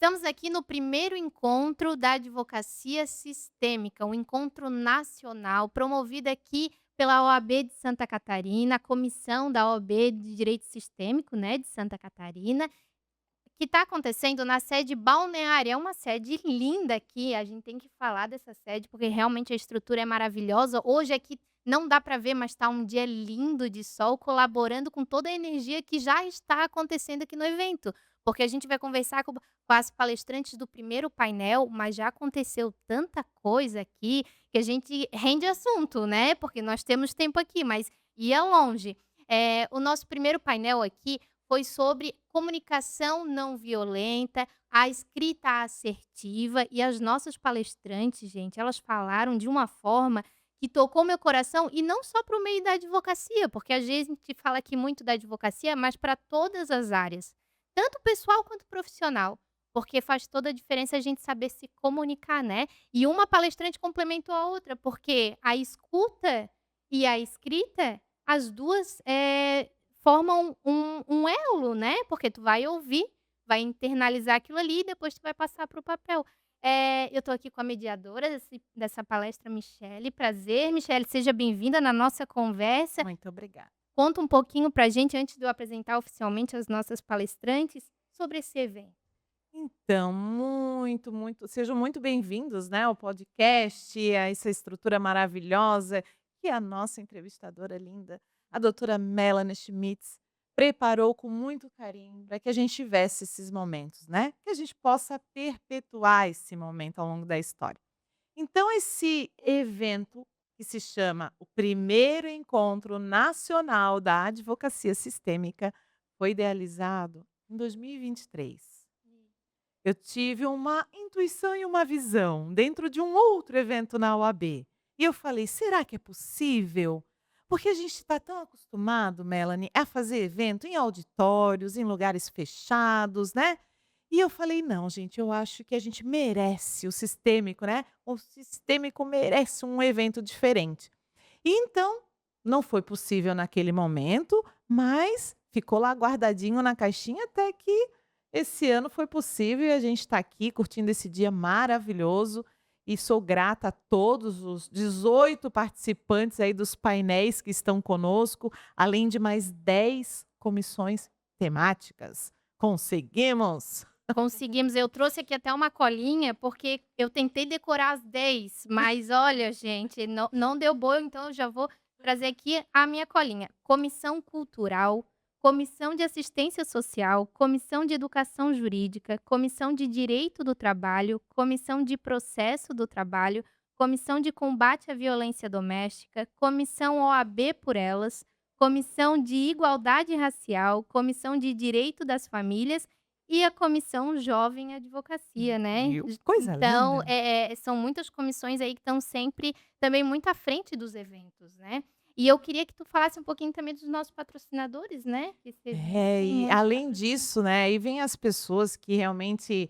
Estamos aqui no primeiro encontro da advocacia sistêmica, um encontro nacional promovido aqui pela OAB de Santa Catarina, a comissão da OAB de Direito Sistêmico, né, de Santa Catarina, que está acontecendo na sede balneária. É uma sede linda aqui, a gente tem que falar dessa sede, porque realmente a estrutura é maravilhosa. Hoje aqui não dá para ver, mas está um dia lindo de sol, colaborando com toda a energia que já está acontecendo aqui no evento. Porque a gente vai conversar com as palestrantes do primeiro painel, mas já aconteceu tanta coisa aqui que a gente rende assunto, né? Porque nós temos tempo aqui, mas ia longe. O nosso primeiro painel aqui foi sobre comunicação não violenta, a escrita assertiva, e as nossas palestrantes, gente, elas falaram de uma forma que tocou meu coração, e não só para o meio da advocacia, porque a gente fala aqui muito da advocacia, mas para todas as áreas, tanto pessoal quanto profissional, porque faz toda a diferença a gente saber se comunicar, né? E uma palestrante complementou a outra, porque a escuta e a escrita, as duas formam um elo, né, porque tu vai ouvir, vai internalizar aquilo ali e depois tu vai passar para o papel. Eu estou aqui com a mediadora dessa palestra, Michele. Prazer, Michele, seja bem-vinda na nossa conversa. Muito obrigada. Conta um pouquinho pra gente, antes de eu apresentar oficialmente as nossas palestrantes, sobre esse evento. Então, sejam muito bem-vindos, né, ao podcast, a essa estrutura maravilhosa que a nossa entrevistadora linda, a doutora Melanie Schmitz, preparou com muito carinho para que a gente tivesse esses momentos, né, que a gente possa perpetuar esse momento ao longo da história. Então esse evento, que se chama o Primeiro Encontro Nacional da Advocacia Sistêmica, foi idealizado em 2023. Eu tive uma intuição e uma visão dentro de um outro evento na OAB. E eu falei: "Será que é possível?" Porque a gente está tão acostumado, Melanie, a fazer evento em auditórios, em lugares fechados, né. E eu falei: "Não, gente, eu acho que a gente merece o sistêmico, né, o sistêmico merece um evento diferente". E então, não foi possível naquele momento, mas ficou lá guardadinho na caixinha até que esse ano foi possível e a gente está aqui curtindo esse dia maravilhoso. E sou grata a todos os 18 participantes aí dos painéis que estão conosco, além de mais 10 comissões temáticas. Conseguimos! Conseguimos. Eu trouxe aqui até uma colinha, porque eu tentei decorar as 10, mas olha, gente, não deu boa, então eu já vou trazer aqui a minha colinha. Comissão Cultural, Comissão de Assistência Social, Comissão de Educação Jurídica, Comissão de Direito do Trabalho, Comissão de Processo do Trabalho, Comissão de Combate à Violência Doméstica, Comissão OAB por Elas, Comissão de Igualdade Racial, Comissão de Direito das Famílias e a Comissão Jovem Advocacia, né. Viu? Coisa Então, linda. são muitas comissões aí que estão sempre também muito à frente dos eventos, né. E eu queria que tu falasse um pouquinho também dos nossos patrocinadores, né, desse evento. É, Tem e muitos além patrocinadores. disso, né, aí vem as pessoas que realmente,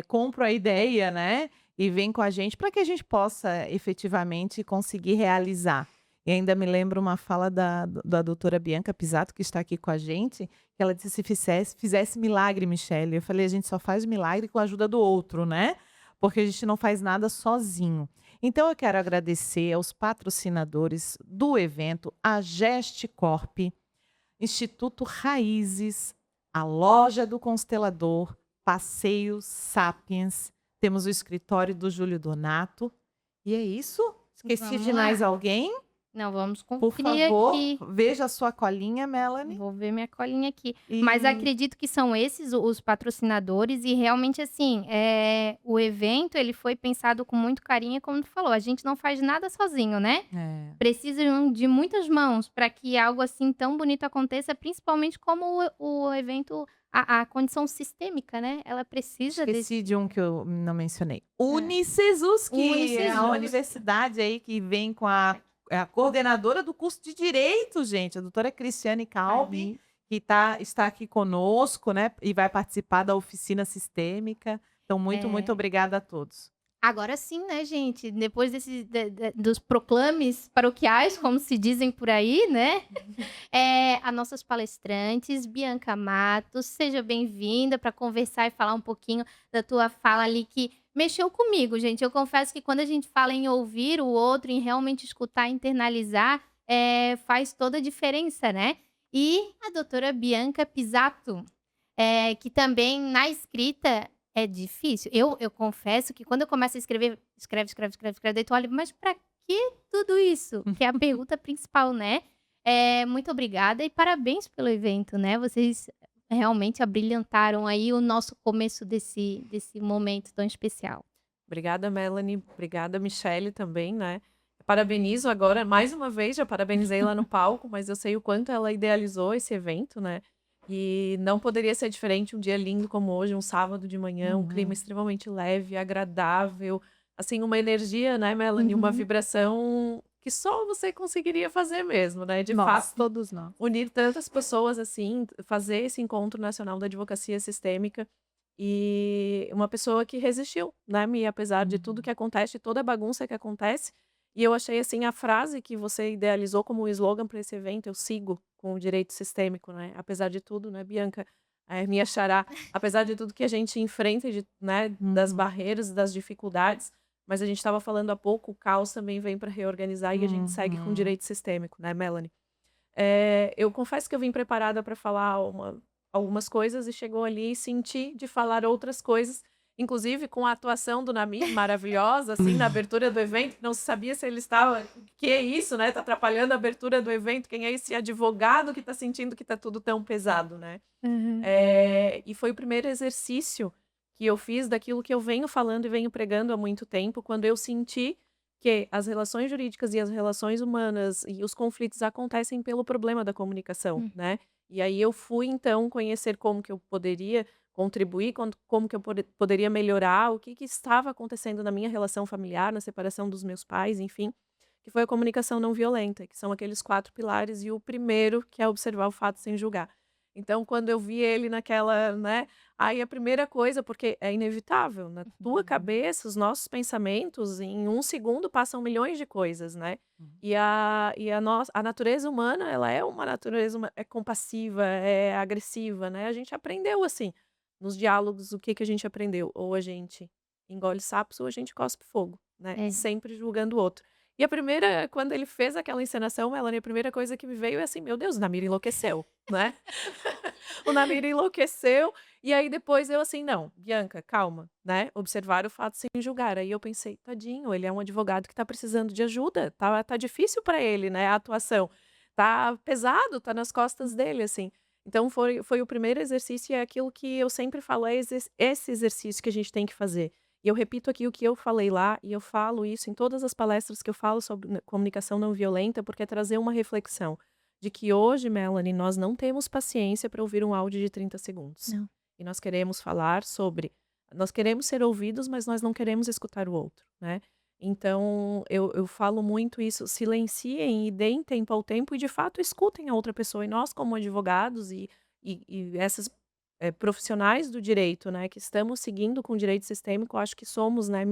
compram a ideia, né, e vêm com a gente para que a gente possa efetivamente conseguir realizar. E ainda me lembro uma fala da doutora Bianca Pisato, que está aqui com a gente, que ela disse: "Se fizesse milagre, Michele", eu falei: "A gente só faz milagre com a ajuda do outro, né, porque a gente não faz nada sozinho". Então eu quero agradecer aos patrocinadores do evento, a Gestecorp, Instituto Raízes, a Loja do Constelador, Passeios Sapiens, temos o escritório do Júlio Donato. E é isso? Esqueci Vamos de mais lá. alguém? Não, vamos Por conferir favor, aqui. veja a sua colinha, Melanie. Vou ver minha colinha aqui. Mas E acredito que são esses os patrocinadores e realmente, assim, o evento ele foi pensado com muito carinho e como tu falou, a gente não faz nada sozinho, né. é, Precisam de muitas mãos para que algo assim tão bonito aconteça, principalmente como o evento, a condição sistêmica, né, ela precisa esqueci desse de um que eu não mencionei. é. Unicesus, O que é a Unicesur. universidade aí que vem com a coordenadora do curso de Direito, gente, a doutora Cristiane Calbi, Aí. que está aqui conosco, né, e vai participar da oficina sistêmica. Então, muito É. obrigada a todos. Agora sim, né, gente, depois desse dos proclames paroquiais, como se dizem por aí, né, as nossas palestrantes, Bianca Matos, seja bem-vinda para conversar e falar um pouquinho da tua fala ali que mexeu comigo, gente. Eu confesso que quando a gente fala em ouvir o outro, em realmente escutar, internalizar, faz toda a diferença, né. E a doutora Bianca Pisato, que também na escrita é difícil. Eu confesso que quando eu começo a escrever, escreve, daí tu olha: "Mas pra que tudo isso?", que é a pergunta principal, né. Muito obrigada e parabéns pelo evento, né, vocês realmente abrilhantaram aí o nosso começo desse momento tão especial. Obrigada, Melanie. Obrigada, Michele, também, né. Parabenizo agora, mais uma vez, já parabenizei lá no palco, mas eu sei o quanto ela idealizou esse evento, né. E não poderia ser diferente um dia lindo como hoje, um sábado de manhã, um clima Uhum. extremamente leve, agradável, assim, uma energia, né, Melanie, uma Uhum. vibração que só você conseguiria fazer mesmo, né, de Nós, fato, todos nós. unir tantas pessoas, assim, fazer esse encontro nacional da advocacia sistêmica. E uma pessoa que resistiu, né, me apesar de tudo que Uhum. acontece, de toda a bagunça que acontece, e eu achei, assim, a frase que você idealizou como slogan para esse evento, "Eu sigo com o direito sistêmico", né, apesar de tudo, né, Bianca, minha xará, apesar de tudo que a gente enfrenta de, né, das Uhum. barreiras, das dificuldades, mas a gente estava falando há pouco, o caos também vem para reorganizar e a gente segue com o Uhum. direito sistêmico, né, Melanie? Eu confesso que eu vim preparada para falar algumas coisas e chegou ali e senti de falar outras coisas, inclusive com a atuação do Namir maravilhosa, assim, na abertura do evento, não se sabia se ele estava o que é isso, né, tá atrapalhando a abertura do evento, quem é esse advogado que tá sentindo que tá tudo tão pesado, né. Uhum. E foi o primeiro exercício que eu fiz daquilo que eu venho falando e venho pregando há muito tempo, quando eu senti que as relações jurídicas e as relações humanas e os conflitos acontecem pelo problema da comunicação, Hum. né. E aí eu fui então conhecer como que eu poderia contribuir, como que eu poderia melhorar, o que que estava acontecendo na minha relação familiar, na separação dos meus pais, enfim, que foi a comunicação não violenta, que são aqueles 4 pilares e o primeiro que é observar o fato sem julgar. Então, quando eu vi ele naquela, né, aí a primeira coisa, porque é inevitável, na tua Uhum. cabeça, os nossos pensamentos, em um segundo passam milhões de coisas, né. Uhum. A natureza humana, ela é uma natureza é compassiva, é agressiva, né, a gente aprendeu assim, nos diálogos, o que que a gente aprendeu? Ou a gente engole sapos ou a gente cospe fogo, né, É. sempre julgando o outro. E a primeira quando ele fez aquela encenação, Melanie, a primeira coisa que me veio é assim: "Meu Deus, o Namir enlouqueceu", né. O Namir enlouqueceu, e aí depois eu assim: "Não, Bianca, calma, né, observar o fato sem julgar". Aí eu pensei: "Tadinho, ele é um advogado que tá precisando de ajuda, tá difícil para ele, né, a atuação, tá pesado, tá nas costas dele, assim". Então foi o primeiro exercício e é aquilo que eu sempre falo, é esse exercício que a gente tem que fazer. E eu repito aqui o que eu falei lá, e eu falo isso em todas as palestras que eu falo sobre comunicação não violenta, porque é trazer uma reflexão de que hoje, Melanie, nós não temos paciência para ouvir um áudio de 30 segundos. Não. E nós queremos falar sobre nós queremos ser ouvidos, mas nós não queremos escutar o outro, né. Então eu falo muito isso, silenciem e deem tempo ao tempo e de fato escutem a outra pessoa. E nós como advogados e essas, profissionais do direito, né, que estamos seguindo com o direito sistêmico, acho que somos, né,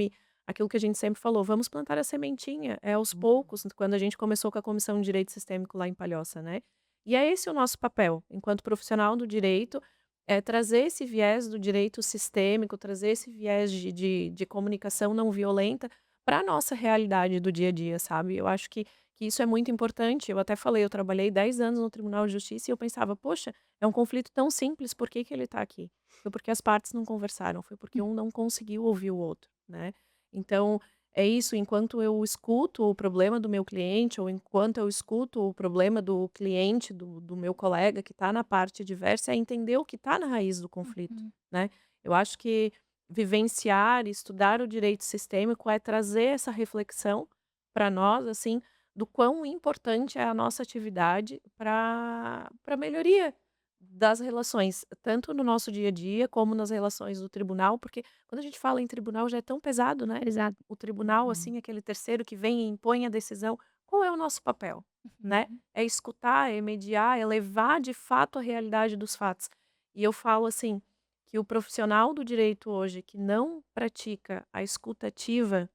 aquilo que a gente sempre falou, vamos plantar a sementinha, é aos Uhum. poucos, quando a gente começou com a Comissão de Direito Sistêmico lá em Palhoça, né. E é esse o nosso papel, enquanto profissional do direito, é trazer esse viés do direito sistêmico, trazer esse viés de comunicação não violenta para a nossa realidade do dia a dia, sabe. Eu acho que isso é muito importante, eu até falei, eu trabalhei 10 anos no Tribunal de Justiça e eu pensava: "Poxa, é um conflito tão simples, por que que ele está aqui?". Foi porque as partes não conversaram, foi porque um não conseguiu ouvir o outro, né. Então, é isso, enquanto eu escuto o problema do meu cliente ou enquanto eu escuto o problema do cliente do meu colega que está na parte adversa, é entender o que está na raiz do conflito, Uhum. né. Eu acho que vivenciar e estudar o direito sistêmico é trazer essa reflexão para nós, assim, do quão importante é a nossa atividade para melhoria das relações, tanto no nosso dia a dia, como nas relações do tribunal, porque quando a gente fala em tribunal já é tão pesado, né. Exato. O tribunal, Uhum. assim, aquele terceiro que vem e impõe a decisão. Qual é o nosso papel, né? Uhum. É escutar, é mediar, é levar de fato a realidade dos fatos. E eu falo assim, que o profissional do direito hoje que não pratica a escuta ativa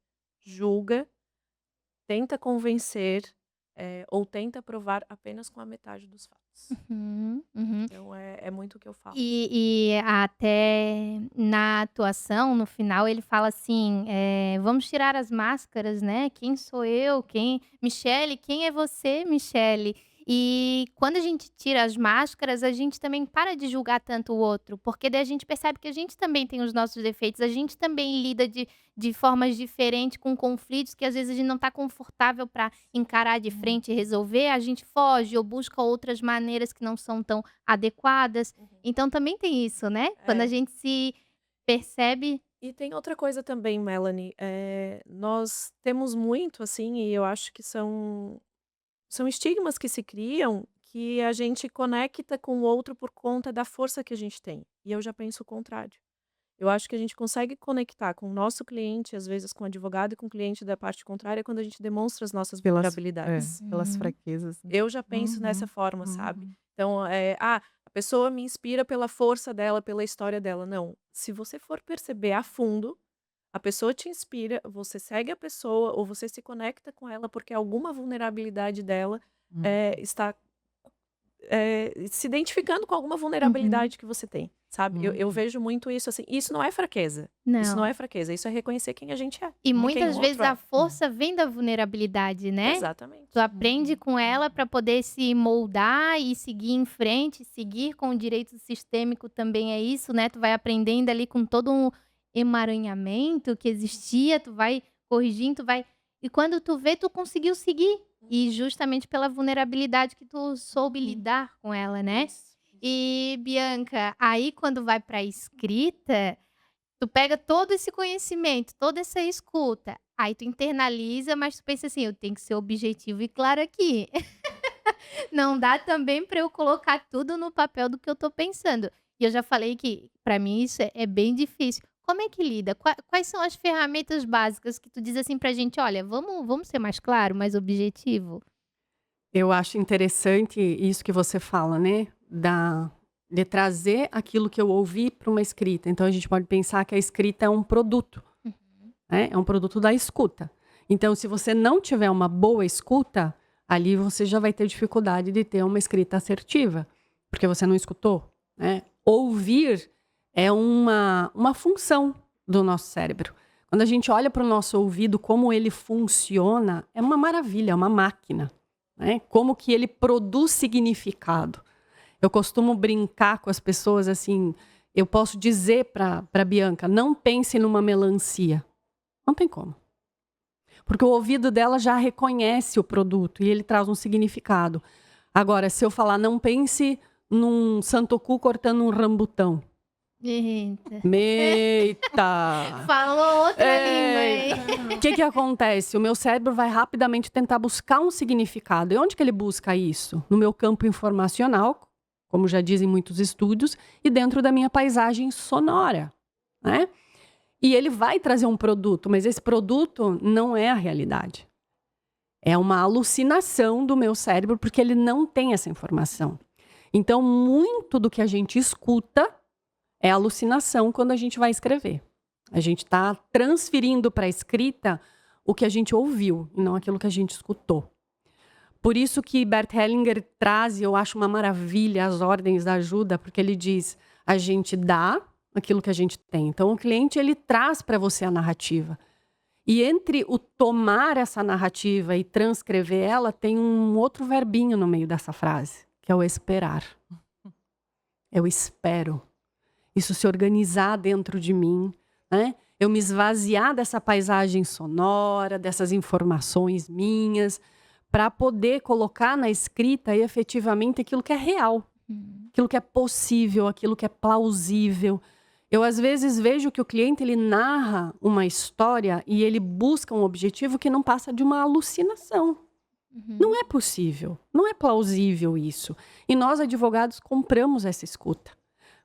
julga, tenta convencer, ou tenta provar apenas com a metade dos fatos. Uhum, uhum. Então é muito o que eu falo, assim. E até na atuação, no final, ele fala assim, "Vamos tirar as máscaras, né, quem sou eu, quem Michele, quem é você, Michele?". E quando a gente tira as máscaras, a gente também para de julgar tanto o outro, porque daí a gente percebe que a gente também tem os nossos defeitos, a gente também lida de formas diferentes com conflitos que às vezes a gente não está confortável para encarar de Uhum. frente e resolver, a gente foge ou busca outras maneiras que não são tão adequadas. Uhum. Então também tem isso, né, quando a É. gente se percebe. E tem outra coisa também, Melanie, nós temos muito, assim, e eu acho que são estigmas que se criam, que a gente conecta com o outro por conta da força que a gente tem. E eu já penso o contrário. Eu acho que a gente consegue conectar com o nosso cliente, às vezes com o advogado e com o cliente da parte contrária, quando a gente demonstra as nossas vulnerabilidades. Pelas Uhum. fraquezas, né. Eu já penso nessa Uhum, forma, sabe. uhum. Então, a pessoa me inspira pela força dela, pela história dela. Não, se você for perceber a fundo, a pessoa te inspira, você segue a pessoa ou você se conecta com ela porque alguma vulnerabilidade dela, Uhum, está se identificando com alguma Uhum. vulnerabilidade que você tem, sabe. Eu uhum. vejo muito isso, assim, isso não é fraqueza, isso não Não. é fraqueza, isso é reconhecer quem a gente é, E e quem o muitas vezes outro a é. força vem da vulnerabilidade, né. Tu Exatamente. aprende Uhum, com ela uhum. para poder se moldar e seguir em frente, seguir com o direito sistêmico também é isso, né, tu vai aprendendo ali com todo um emaranhamento que existia, tu vai corrigindo, tu vai e quando tu vê, tu conseguiu seguir, e justamente pela vulnerabilidade que tu soube Uhum. lidar com ela, né. Isso. E Bianca, aí quando vai pra escrita, tu pega todo esse conhecimento, toda essa escuta, aí tu internaliza, mas tu pensa assim: "Eu tenho que ser objetivo e claro aqui. Não dá também para eu colocar tudo no papel do que eu tô pensando". E eu já falei que pra mim isso é bem difícil. Como é que lida? Quais são as ferramentas básicas que tu diz assim pra gente: "Olha, vamos ser mais claro, mais objetivo"? Eu acho interessante isso que você fala, né, de trazer aquilo que eu ouvi para uma escrita. Então a gente pode pensar que a escrita é um produto, Uhum. né, é um produto da escuta. Então se você não tiver uma boa escuta, ali você já vai ter dificuldade de ter uma escrita assertiva, porque você não escutou, né. Ouvir é uma função do nosso cérebro. Quando a gente olha para o nosso ouvido, como ele funciona, é uma maravilha, é uma máquina, né, como que ele produz significado. Eu costumo brincar com as pessoas assim, eu posso dizer para Bianca: "Não pense numa melancia". Não tem como. Porque o ouvido dela já reconhece o produto e ele traz um significado. Agora, se eu falar: "Não pense num santoku cortando um rambutão". Eita. Eita! Falou outra língua, hein. Eita! O que que acontece? O meu cérebro vai rapidamente tentar buscar um significado. E onde que ele busca isso? No meu campo informacional, como já dizem muitos estudos, e dentro da minha paisagem sonora, né? E ele vai trazer um produto, mas esse produto não é a realidade. É uma alucinação do meu cérebro, porque ele não tem essa informação. Então, muito do que a gente escuta é alucinação quando a gente vai escrever. A gente está transferindo para a escrita o que a gente ouviu e não aquilo que a gente escutou. Por isso que Bert Hellinger traz, e eu acho uma maravilha, as ordens da ajuda, porque ele diz, a gente dá aquilo que a gente tem. Então o cliente ele traz para você a narrativa. E entre o tomar essa narrativa e transcrever ela, tem um outro verbinho no meio dessa frase, que é o esperar. Eu espero isso se organizar dentro de mim, né? Eu me esvaziar dessa paisagem sonora, dessas informações minhas, para poder colocar na escrita efetivamente aquilo que é real, Uhum. aquilo que é possível, aquilo que é plausível. Eu às vezes vejo que o cliente ele narra uma história e ele busca um objetivo que não passa de uma alucinação. Não Uhum. é possível, não é plausível isso. E nós advogados compramos essa escuta.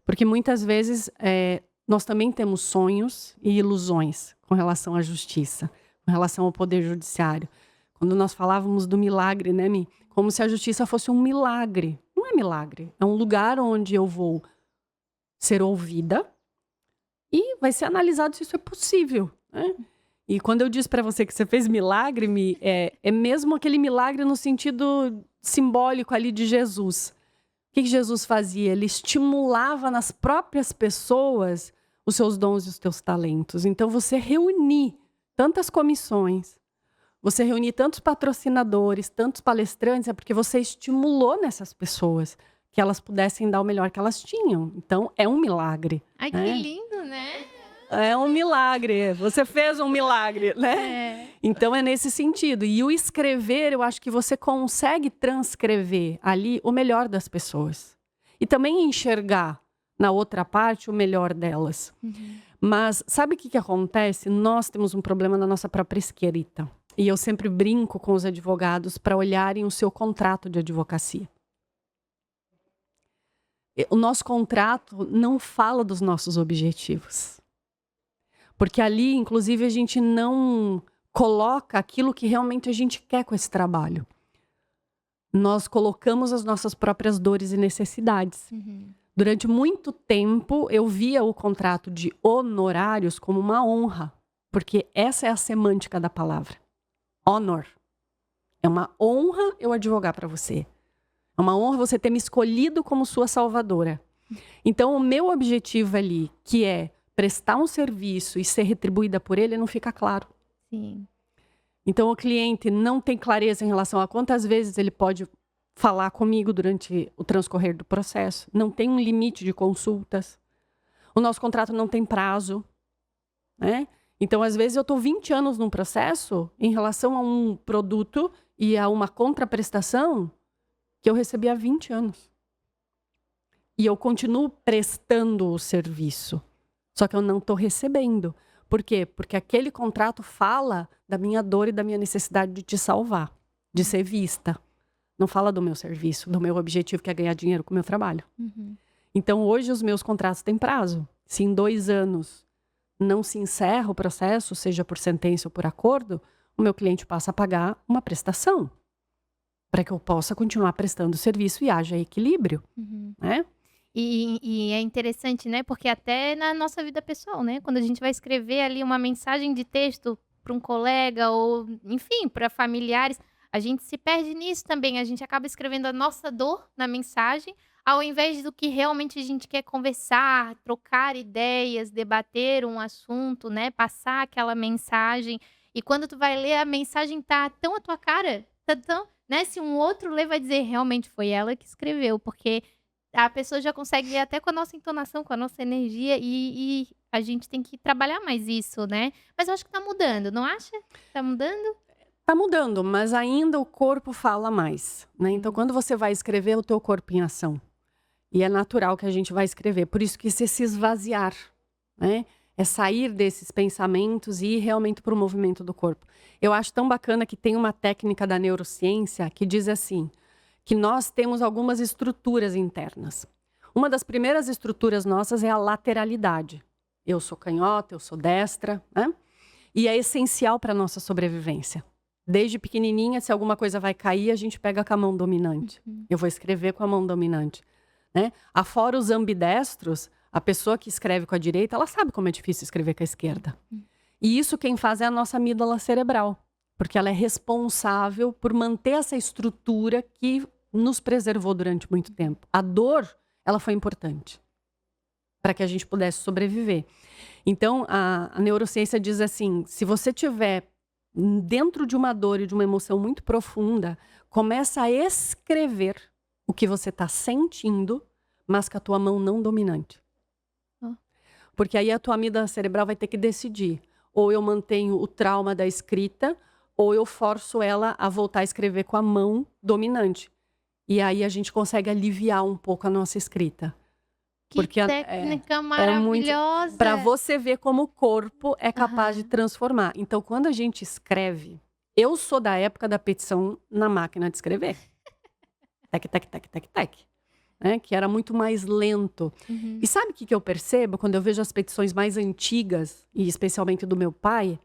Porque muitas vezes nós também temos sonhos e ilusões com relação à justiça, com relação ao poder judiciário. Quando nós falávamos do milagre, né, Mi? Como se a justiça fosse um milagre. Não é milagre. É um lugar onde eu vou ser ouvida, e vai ser analisado se isso é possível, né? E quando eu disse para você que você fez milagre, é mesmo aquele milagre no sentido simbólico ali de Jesus. O que Jesus fazia? Ele estimulava nas próprias pessoas os seus dons e os teus talentos. Então, você reunir tantas comissões, você reunir tantos patrocinadores, tantos palestrantes, é porque você estimulou nessas pessoas que elas pudessem dar o melhor que elas tinham. Então, é um milagre. Ai, que né? lindo, né? É um milagre. Você fez um milagre, né? Então, é nesse sentido. E o escrever, eu acho que você consegue transcrever ali o melhor das pessoas. E também enxergar na outra parte o melhor delas. Mas sabe o que acontece? Nós temos um problema na nossa própria escrita. E eu sempre brinco com os advogados para olharem o seu contrato de advocacia. O nosso contrato não fala dos nossos objetivos. Porque ali, inclusive, a gente não coloca aquilo que realmente a gente quer com esse trabalho. Nós colocamos as nossas próprias dores e necessidades. Durante muito tempo, eu via o contrato de honorários como uma honra. Porque essa é a semântica da palavra. Honor. É uma honra eu advogar para você. É uma honra você ter me escolhido como sua salvadora. Então, o meu objetivo ali, que é prestar um serviço e ser retribuída por ele, não fica claro. Sim. Então, o cliente não tem clareza em relação a quantas vezes ele pode falar comigo durante o transcorrer do processo. Não tem um limite de consultas. O nosso contrato não tem prazo, né? Então, às vezes, eu estou 20 anos num processo em relação a um produto e a uma contraprestação que eu recebi há 20 anos. E eu continuo prestando o serviço. Só que eu não estou recebendo. Por quê? Porque aquele contrato fala da minha dor e da minha necessidade de te salvar, de ser vista. Não fala do meu serviço, do meu objetivo, que é ganhar dinheiro com o meu trabalho. Então, hoje, os meus contratos têm prazo. Se em 2 anos não se encerra o processo, seja por sentença ou por acordo, o meu cliente passa a pagar uma prestação para que eu possa continuar prestando serviço e haja equilíbrio, né? E é interessante, né? Porque até na nossa vida pessoal, né? Quando a gente vai escrever ali uma mensagem de texto para um colega ou, enfim, para familiares, a gente se perde nisso também. A gente acaba escrevendo a nossa dor na mensagem, ao invés do que realmente a gente quer conversar, trocar ideias, debater um assunto, né? Passar aquela mensagem. E quando tu vai ler, a mensagem tá tão à tua cara, tá tão, né? Se um outro ler, vai dizer, realmente foi ela que escreveu, porque a pessoa já consegue ler até com a nossa entonação, com a nossa energia, e a gente tem que trabalhar mais isso, né? Mas eu acho que tá mudando, não acha? Tá mudando? Tá mudando, mas ainda o corpo fala mais, né? Então, quando você vai escrever, é o teu corpo em ação. E é natural que a gente vai escrever. Por isso que isso é se esvaziar, né? É sair desses pensamentos e ir realmente para o movimento do corpo. Eu acho tão bacana que tem uma técnica da neurociência que diz assim, que nós temos algumas estruturas internas. Uma das primeiras estruturas nossas é a lateralidade. Eu sou canhota, eu sou destra, né? E é essencial para a nossa sobrevivência. Desde pequenininha, se alguma coisa vai cair, a gente pega com a mão dominante. Eu vou escrever com a mão dominante, né? Afora os ambidestros, a pessoa que escreve com a direita, ela sabe como é difícil escrever com a esquerda. E isso quem faz é a nossa amígdala cerebral, porque ela é responsável por manter essa estrutura que nos preservou durante muito tempo. A dor, ela foi importante para que a gente pudesse sobreviver. Então, a neurociência diz assim, se você tiver dentro de uma dor e de uma emoção muito profunda, começa a escrever o que você está sentindo, mas com a tua mão não dominante. Porque aí a tua amígdala cerebral vai ter que decidir. Ou eu mantenho o trauma da escrita, ou eu forço ela a voltar a escrever com a mão dominante. E aí a gente consegue aliviar um pouco a nossa escrita. Que técnica maravilhosa! Para você ver como o corpo é capaz de transformar. Então, quando a gente escreve, eu sou da época da petição na máquina de escrever. Tec, tec, tec, tec, tec. Né? Que era muito mais lento. E sabe o que eu percebo? Quando eu vejo as petições mais antigas, e especialmente do meu pai,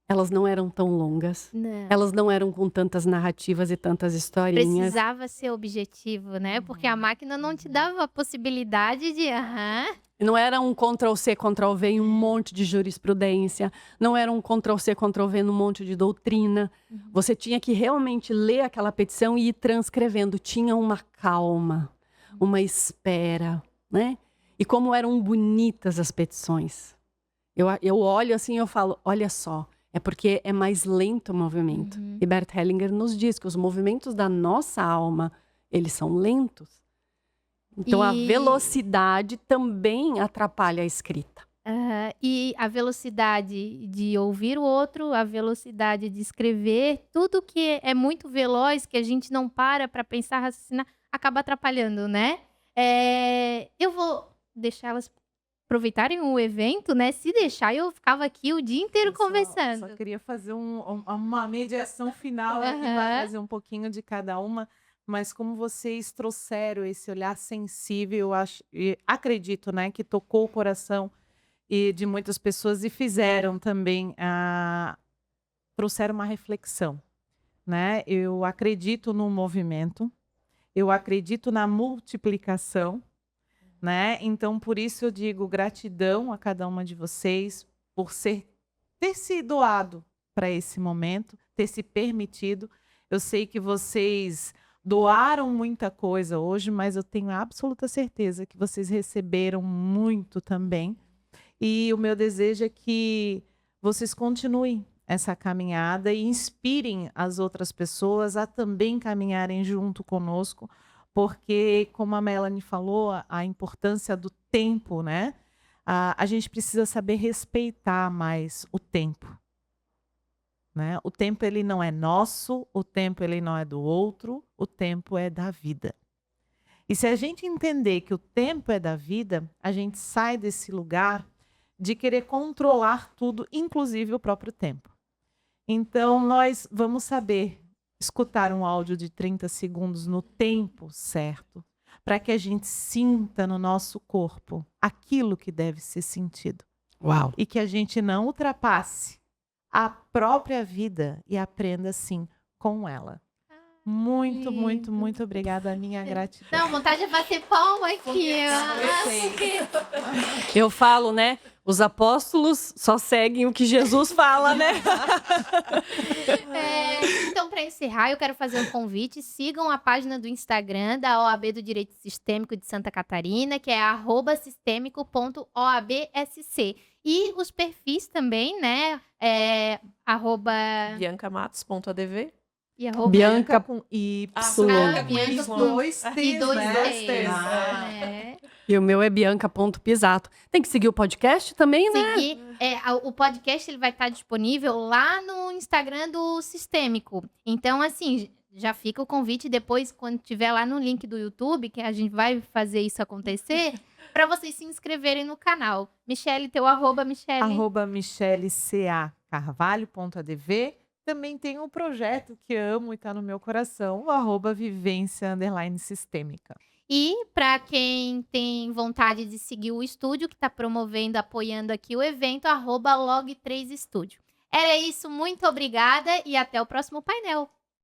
elas não eram tão longas. Não. Elas não eram com tantas narrativas e tantas historinhas. Precisava ser objetivo, né? Porque a máquina não te dava a possibilidade de... Não era um Ctrl-C, Ctrl-V em um monte de jurisprudência. Não era um Ctrl-C, Ctrl-V num monte de doutrina. Você tinha que realmente ler aquela petição e ir transcrevendo. Tinha uma calma, uma espera, né? E como eram bonitas as petições. Eu olho assim e eu falo, olha só, é porque é mais lento o movimento. E Bert Hellinger nos diz que os movimentos da nossa alma, eles são lentos. Então, a velocidade também atrapalha a escrita. E a velocidade de ouvir o outro, a velocidade de escrever, tudo que é muito veloz, que a gente não para pensar, raciocinar, acaba atrapalhando, né? Eu vou deixar elas aproveitarem o evento, né? Se deixar, eu ficava aqui o dia inteiro conversando. Só queria fazer uma mediação final aqui para trazer um pouquinho de cada uma. Mas como vocês trouxeram esse olhar sensível, eu acho, e acredito, né, que tocou o coração de muitas pessoas e fizeram também, trouxeram uma reflexão, né? Eu acredito no movimento, eu acredito na multiplicação, né? Então, por isso eu digo gratidão a cada uma de vocês por ter se doado para esse momento, ter se permitido. Eu sei que vocês doaram muita coisa hoje, mas eu tenho absoluta certeza que vocês receberam muito também. E o meu desejo é que vocês continuem essa caminhada e inspirem as outras pessoas a também caminharem junto conosco, porque, como a Melanie falou, a importância do tempo, né? A gente precisa saber respeitar mais o tempo. Né? O tempo ele não é nosso, o tempo ele não é do outro, o tempo é da vida. E se a gente entender que o tempo é da vida, a gente sai desse lugar de querer controlar tudo, inclusive o próprio tempo. Então, nós vamos saber escutar um áudio de 30 segundos no tempo certo, para que a gente sinta no nosso corpo aquilo que deve ser sentido. Uau! E que a gente não ultrapasse a própria vida e aprenda, sim, com ela. Muito, muito, muito obrigada. A minha gratidão. Não, vontade de bater palma aqui. Eu falo, né? Os apóstolos só seguem o que Jesus fala, né? Então, para encerrar, eu quero fazer um convite. Sigam a página do Instagram da OAB do Direito Sistêmico de Santa Catarina, que é @sistêmico.oabsc. E os perfis também, né? biancamatos.adv E Bianca com Y. Bianca com dois T's, e dois né? T's. E o meu é bianca.pisato. Tem que seguir o podcast também, né? Seguir. O podcast ele vai estar disponível lá no Instagram do Sistêmico. Então, assim, já fica o convite depois, quando tiver lá no link do YouTube, que a gente vai fazer isso acontecer, para vocês se inscreverem no canal. Michele, teu @ Michele. @michelecacarvalho.adv. Também tem um projeto que amo e está no meu coração, o @vivência_sistêmica. E para quem tem vontade de seguir o estúdio, que está promovendo, apoiando aqui o evento, @log3studio. Era isso, muito obrigada e até o próximo painel.